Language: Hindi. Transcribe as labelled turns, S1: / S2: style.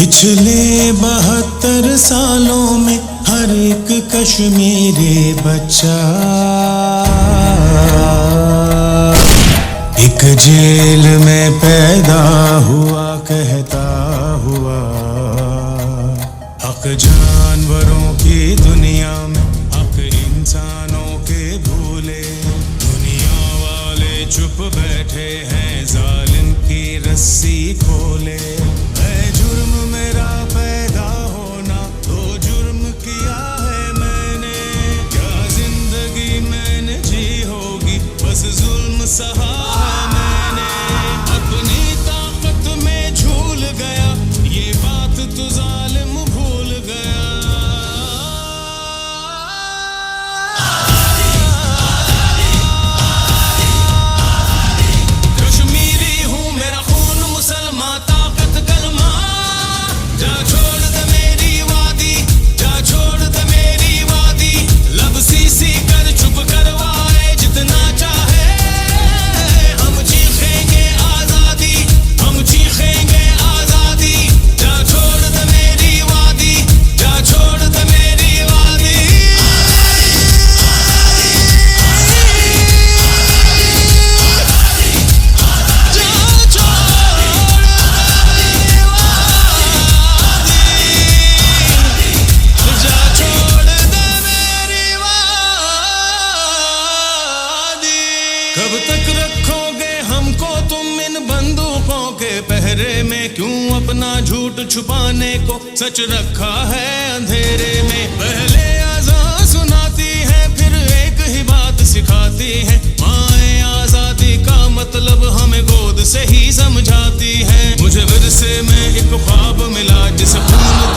S1: पिछले 72 सालों में हर एक कश्मीरी बच्चा एक जेल में पैदा हुआ, कहता हुआ हक जानवरों की दुनिया में हक इंसानों के भूले। दुनिया वाले चुप बैठे हैं, जालिम की रस्सी खोले। है जुर्म मेरा पैदा होना, तो जुर्म किया है मैंने। क्या जिंदगी मैंने जी होगी, बस जुल्म सहा है मैंने। अपनी ताकत में झूल गया, ये बात तो जालिम भूल गया। कश्मीरी हूँ, मेरा खून मुसलमान, ताकत कलमा। जा छोड़ दे मेरी वादी, जा छोड़ दे मेरी वादी। लब सी कर चुप करवाए जितना चाहे। हम चीखेंगे आजादी, हम चीखेंगे आजादी। जा छोड़ दे मेरी वादी, जा छोड़ दे मेरी वादी। कब तक रखोगे हमको तुम इन बंदूकों के पहरे में? क्यों अपना झूठ छुपाने को सच रखा है अंधेरे में? पहले आज़ाद सुनाती है, फिर एक ही बात सिखाती है। माएं आजादी का मतलब हमें गोद से ही समझाती है। मुझे विरसे में एक ख्वाब मिला, जिस खून